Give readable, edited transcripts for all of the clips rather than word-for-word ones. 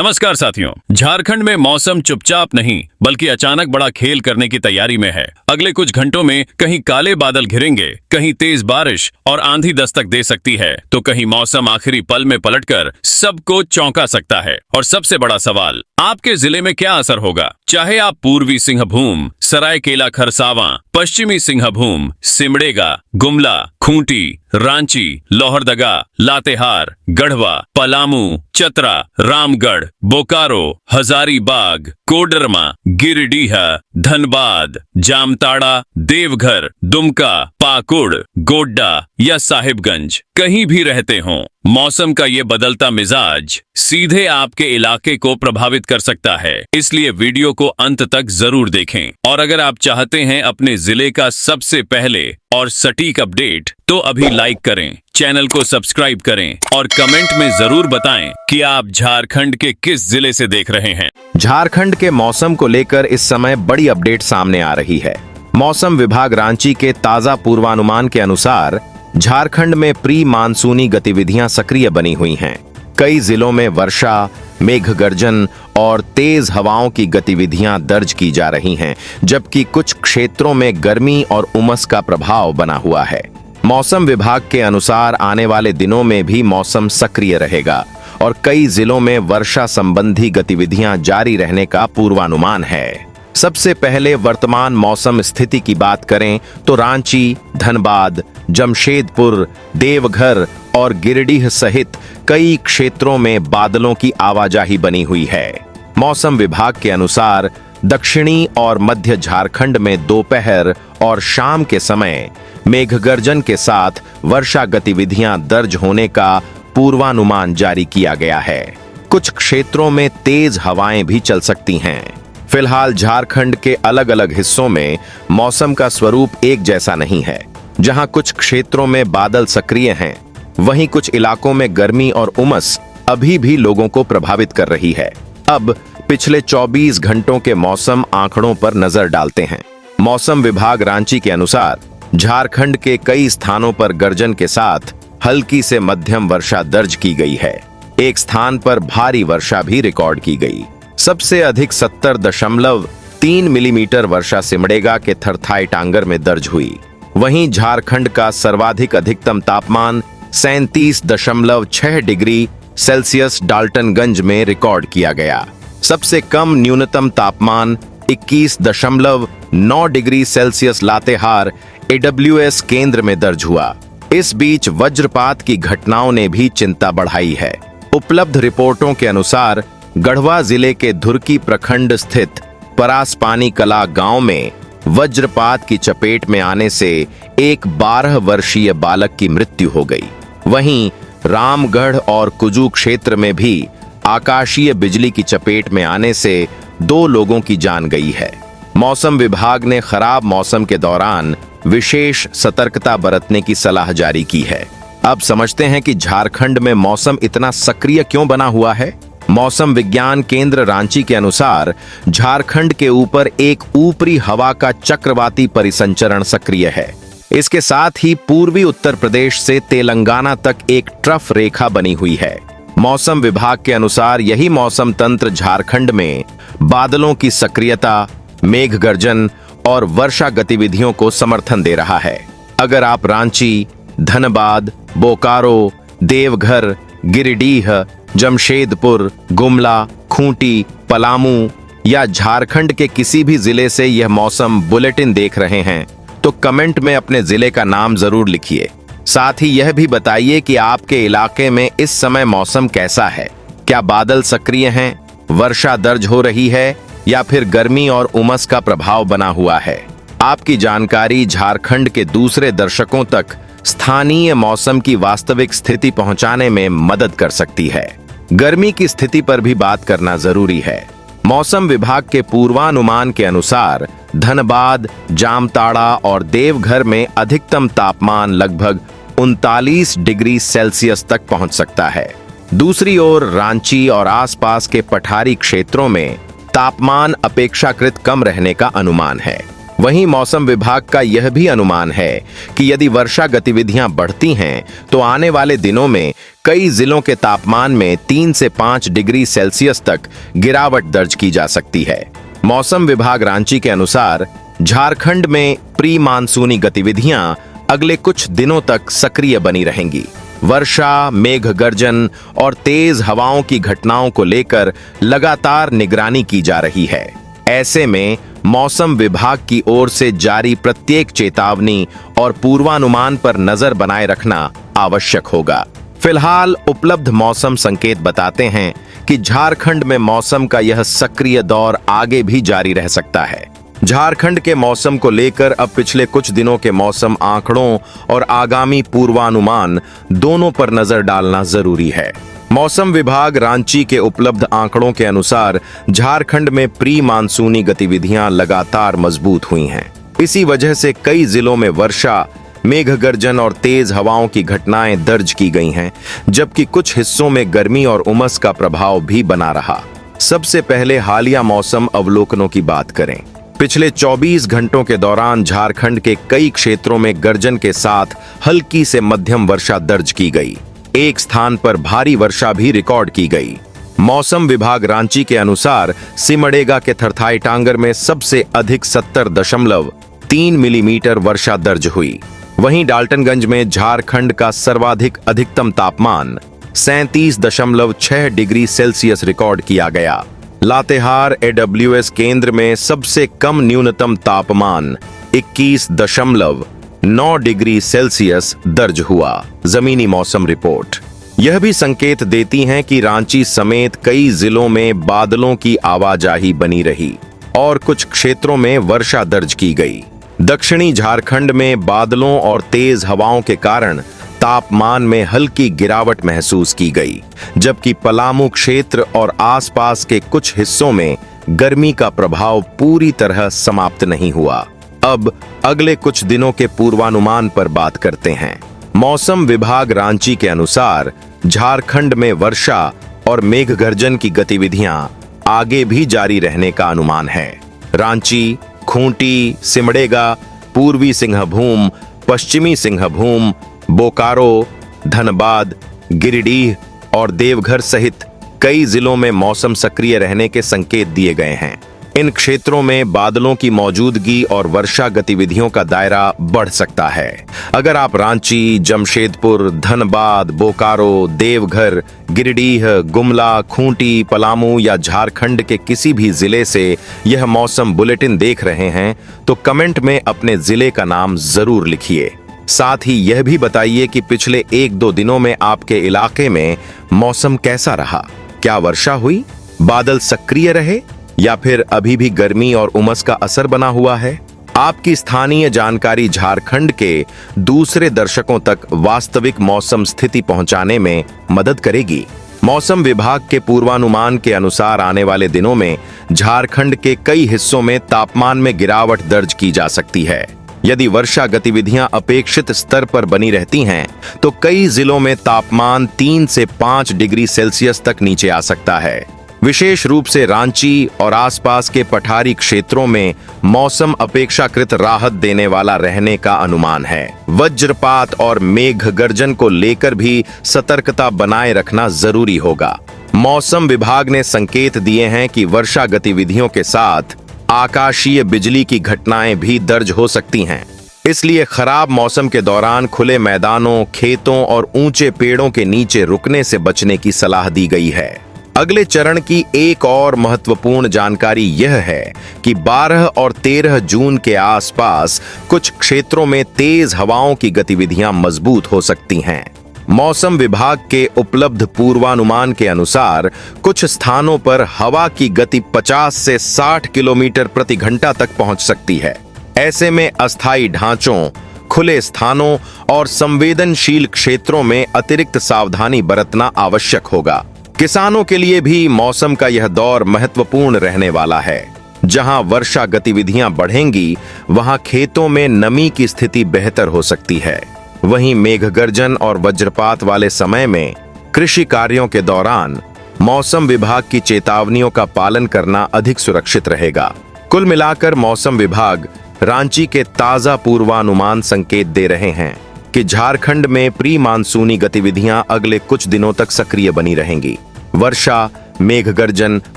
नमस्कार साथियों। झारखंड में मौसम चुपचाप नहीं बल्कि अचानक बड़ा खेल करने की तैयारी में है। अगले कुछ घंटों में कहीं काले बादल घिरेंगे, कहीं तेज बारिश और आंधी दस्तक दे सकती है, तो कहीं मौसम आखिरी पल में पलटकर सबको चौंका सकता है। और सबसे बड़ा सवाल, आपके जिले में क्या असर होगा? चाहे आप पूर्वी सिंहभूम, सरायकेला खरसावां, पश्चिमी सिंहभूम, सिमडेगा, गुमला, खूंटी, रांची, लोहरदगा, लातेहार, गढ़वा, पलामू, चतरा, रामगढ़, बोकारो, हजारीबाग, कोडरमा, गिरिडीह, धनबाद, जामताड़ा, देवघर, दुमका, पाकुड़, गोड्डा या साहिबगंज कहीं भी रहते हों, मौसम का ये बदलता मिजाज सीधे आपके इलाके को प्रभावित कर सकता है। इसलिए वीडियो को अंत तक जरूर देखें। और अगर आप चाहते हैं अपने जिले का सबसे पहले और सटीक अपडेट, तो अभी लाइक करें, चैनल को सब्सक्राइब करें और कमेंट में जरूर बताएं कि आप झारखंड के किस जिले से देख रहे हैं। झारखंड के मौसम को लेकर इस समय बड़ी अपडेट सामने आ रही है। मौसम विभाग रांची के ताजा पूर्वानुमान के अनुसार झारखंड में प्री मानसूनी गतिविधियां सक्रिय बनी हुई हैं। कई जिलों में वर्षा, मेघ गर्जन और तेज हवाओं की गतिविधियां दर्ज की जा रही हैं, जबकि कुछ क्षेत्रों में गर्मी और उमस का प्रभाव बना हुआ है। मौसम विभाग के अनुसार आने वाले दिनों में भी मौसम सक्रिय रहेगा और कई जिलों में वर्षा संबंधी गतिविधियां जारी रहने का पूर्वानुमान है। सबसे पहले वर्तमान मौसम स्थिति की बात करें तो रांची, धनबाद, जमशेदपुर, देवघर और गिरिडीह सहित कई क्षेत्रों में बादलों की आवाजाही बनी हुई है। मौसम विभाग के अनुसार दक्षिणी और मध्य झारखंड में दोपहर और शाम के समय मेघगर्जन के साथ वर्षा गतिविधियां दर्ज होने का पूर्वानुमान जारी किया गया है। कुछ क्षेत्रों में तेज हवाएं भी चल सकती हैं। फिलहाल झारखंड के अलग अलग हिस्सों में मौसम का स्वरूप एक जैसा नहीं है। जहां कुछ क्षेत्रों में बादल सक्रिय हैं, वहीं कुछ इलाकों में गर्मी और उमस अभी भी लोगों को प्रभावित कर रही है। अब पिछले 24 घंटों के मौसम आंकड़ों पर नजर डालते हैं। मौसम विभाग रांची के अनुसार झारखंड के कई स्थानों पर गर्जन के साथ हल्की से मध्यम वर्षा दर्ज की गई है। एक स्थान पर भारी वर्षा भी रिकॉर्ड की गई। सबसे अधिक 70.3 मिलीमीटर वर्षा सिमडेगा के थरथाई टांगर में दर्ज हुई। वहीं झारखंड का सर्वाधिक अधिकतम तापमान 37.6 डिग्री सेल्सियस डाल्टनगंज में रिकॉर्ड किया गया। सबसे कम न्यूनतम तापमान 21.9 डिग्री सेल्सियस लातेहार AWS केंद्र में दर्ज हुआ। इस बीच वज्रपात की घटनाओं ने भी चिंता बढ़ाई है। उपलब्ध रिपोर्टों के अनुसार गढ़वा जिले के धुरकी प्रखंड स्थित परासपानी कला गांव में वज्रपात की चपेट में आने से एक 12 वर्षीय बालक की मृत्यु हो गई। वहीं रामगढ़ और कुजू क्षेत्र में भी आकाशीय बिजली की चपेट में आने से 2 लोगों की जान गई है। मौसम विभाग ने खराब मौसम के दौरान विशेष सतर्कता बरतने की सलाह जारी की है। अब समझते हैं कि झारखंड में मौसम इतना सक्रिय क्यों बना हुआ है। मौसम विज्ञान केंद्र रांची के अनुसार झारखंड के ऊपर एक ऊपरी हवा का चक्रवाती परिसंचरण सक्रिय है। इसके साथ ही पूर्वी उत्तर प्रदेश से तेलंगाना तक एक ट्रफ रेखा बनी हुई है। मौसम विभाग के अनुसार यही मौसम तंत्र झारखंड में बादलों की सक्रियता, मेघ गर्जन और वर्षा गतिविधियों को समर्थन दे रहा है। अगर आप रांची, धनबाद, बोकारो, देवघर, गिरिडीह, जमशेदपुर, गुमला, खूंटी, पलामू या झारखंड के किसी भी जिले से यह मौसम बुलेटिन देख रहे हैं, तो कमेंट में अपने जिले का नाम जरूर लिखिए। साथ ही यह भी बताइए कि आपके इलाके में इस समय मौसम कैसा है। क्या बादल सक्रिय हैं, वर्षा दर्ज हो रही है या फिर गर्मी और उमस का प्रभाव बना हुआ है। आपकी जानकारी झारखंड के दूसरे दर्शकों तक स्थानीय मौसम की वास्तविक स्थिति पहुंचाने में मदद कर सकती है। गर्मी की स्थिति पर भी बात करना जरूरी है। मौसम विभाग के पूर्वानुमान के अनुसार धनबाद, जामताड़ा और देवघर में अधिकतम तापमान लगभग 39 डिग्री सेल्सियस तक पहुंच सकता है। दूसरी ओर रांची और आसपास के पठारी क्षेत्रों में तापमान अपेक्षाकृत कम रहने का अनुमान है। वहीं मौसम विभाग का यह भी अनुमान है कि यदि वर्षा गतिविधियां बढ़ती हैं तो आने वाले दिनों में कई जिलों के तापमान में 3 से 5 डिग्री सेल्सियस तक गिरावट दर्ज की जा सकती है। मौसम विभाग रांची के अनुसार झारखंड में प्री मानसूनी गतिविधियां अगले कुछ दिनों तक सक्रिय बनी रहेंगी। वर्षा, मेघ गर्जन और तेज हवाओं की घटनाओं को लेकर लगातार निगरानी की जा रही है। ऐसे में मौसम विभाग की ओर से जारी प्रत्येक चेतावनी और पूर्वानुमान पर नजर बनाए रखना आवश्यक होगा। फिलहाल उपलब्ध मौसम संकेत बताते हैं कि झारखंड में मौसम का यह सक्रिय दौर आगे भी जारी रह सकता है। झारखंड के मौसम को लेकर अब पिछले कुछ दिनों के मौसम आंकड़ों और आगामी पूर्वानुमान दोनों पर नजर डालना जरूरी है। मौसम विभाग रांची के उपलब्ध आंकड़ों के अनुसार झारखंड में प्री मानसूनी गतिविधियां लगातार मजबूत हुई हैं। इसी वजह से कई जिलों में वर्षा, मेघ गर्जन और तेज हवाओं की घटनाएं दर्ज की गई हैं, जबकि कुछ हिस्सों में गर्मी और उमस का प्रभाव भी बना रहा। सबसे पहले हालिया मौसम अवलोकनों की बात करें। पिछले 24 घंटों के दौरान झारखंड के कई क्षेत्रों में गर्जन के साथ हल्की से मध्यम वर्षा दर्ज की गई। एक स्थान पर भारी वर्षा भी रिकॉर्ड की गई। मौसम विभाग रांची के अनुसार सिमडेगा के थरथाई टांगर में सबसे अधिक 70.3 मिलीमीटर वर्षा दर्ज हुई। वहीं डाल्टनगंज में झारखंड का सर्वाधिक अधिकतम तापमान 37.6 डिग्री सेल्सियस रिकॉर्ड किया गया। लातेहार AWS केंद्र में सबसे कम न्यूनतम तापमान 21.9 डिग्री सेल्सियस दर्ज हुआ। जमीनी मौसम रिपोर्ट यह भी संकेत देती हैं कि रांची समेत कई जिलों में बादलों की आवाजाही बनी रही और कुछ क्षेत्रों में वर्षा दर्ज की गई। दक्षिणी झारखंड में बादलों और तेज हवाओं के कारण तापमान में हल्की गिरावट महसूस की गई, जबकि पलामू क्षेत्र और आसपास के कुछ हिस्सों में गर्मी का प्रभाव पूरी तरह समाप्त नहीं हुआ। अब अगले कुछ दिनों के पूर्वानुमान पर बात करते हैं। मौसम विभाग रांची के अनुसार झारखंड में वर्षा और मेघ गर्जन की गतिविधियां आगे भी जारी रहने का अनुमान है। रांची, खूंटी, सिमडेगा, पूर्वी सिंहभूम, पश्चिमी सिंहभूम, बोकारो, धनबाद, गिरिडीह और देवघर सहित कई जिलों में मौसम सक्रिय रहने के संकेत दिए गए हैं। इन क्षेत्रों में बादलों की मौजूदगी और वर्षा गतिविधियों का दायरा बढ़ सकता है। अगर आप रांची, जमशेदपुर, धनबाद, बोकारो, देवघर, गिरिडीह, गुमला, खूंटी, पलामू या झारखंड के किसी भी जिले से यह मौसम बुलेटिन देख रहे हैं तो कमेंट में अपने जिले का नाम जरूर लिखिए। साथ ही यह भी बताइए कि पिछले 1-2 दिनों में आपके इलाके में मौसम कैसा रहा। क्या वर्षा हुई, बादल सक्रिय रहे या फिर अभी भी गर्मी और उमस का असर बना हुआ है। आपकी स्थानीय जानकारी झारखंड के दूसरे दर्शकों तक वास्तविक मौसम स्थिति पहुंचाने में मदद करेगी। मौसम विभाग के पूर्वानुमान के अनुसार आने वाले दिनों में झारखंड के कई हिस्सों में तापमान में गिरावट दर्ज की जा सकती है। यदि वर्षा गतिविधियां अपेक्षित स्तर पर बनी रहती हैं, तो कई जिलों में तापमान 3 से 5 डिग्री सेल्सियस तक नीचे आ सकता है। विशेष रूप से रांची और आसपास के पठारी क्षेत्रों में मौसम अपेक्षाकृत राहत देने वाला रहने का अनुमान है। वज्रपात और मेघ गर्जन को लेकर भी सतर्कता बनाए रखना जरूरी होगा। मौसम विभाग ने संकेत दिए हैं कि वर्षा गतिविधियों के साथ आकाशीय बिजली की घटनाएं भी दर्ज हो सकती हैं। इसलिए खराब मौसम के दौरान खुले मैदानों, खेतों और ऊंचे पेड़ों के नीचे रुकने से बचने की सलाह दी गई है। अगले चरण की एक और महत्वपूर्ण जानकारी यह है कि 12 और 13 जून के आसपास कुछ क्षेत्रों में तेज हवाओं की गतिविधियां मजबूत हो सकती हैं। मौसम विभाग के उपलब्ध पूर्वानुमान के अनुसार कुछ स्थानों पर हवा की गति 50 से 60 किलोमीटर प्रति घंटा तक पहुंच सकती है। ऐसे में अस्थायी ढांचों, खुले स्थानों और संवेदनशील क्षेत्रों में अतिरिक्त सावधानी बरतना आवश्यक होगा। किसानों के लिए भी मौसम का यह दौर महत्वपूर्ण रहने वाला है। जहां वर्षा गतिविधियां बढ़ेंगी, वहां खेतों में नमी की स्थिति बेहतर हो सकती है। वहीं मेघ गर्जन और वज्रपात वाले समय में कृषि कार्यों के दौरान मौसम विभाग की चेतावनियों का पालन करना अधिक सुरक्षित रहेगा। कुल मिलाकर मौसम विभाग रांची के ताजा पूर्वानुमान संकेत दे रहे हैं कि झारखंड में प्री मानसूनी गतिविधियां अगले कुछ दिनों तक सक्रिय बनी रहेंगी। वर्षा, मेघगर्जन,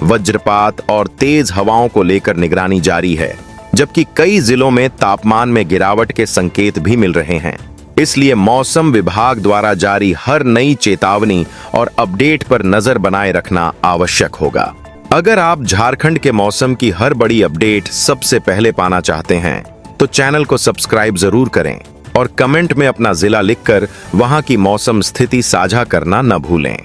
वज्रपात और तेज हवाओं को लेकर निगरानी जारी है, जबकि कई जिलों में तापमान में गिरावट के संकेत भी मिल रहे हैं। इसलिए मौसम विभाग द्वारा जारी हर नई चेतावनी और अपडेट पर नजर बनाए रखना आवश्यक होगा। अगर आप झारखंड के मौसम की हर बड़ी अपडेट सबसे पहले पाना चाहते हैं, तो चैनल को सब्सक्राइब जरूर करें और कमेंट में अपना जिला लिखकर वहां की मौसम स्थिति साझा करना न भूलें।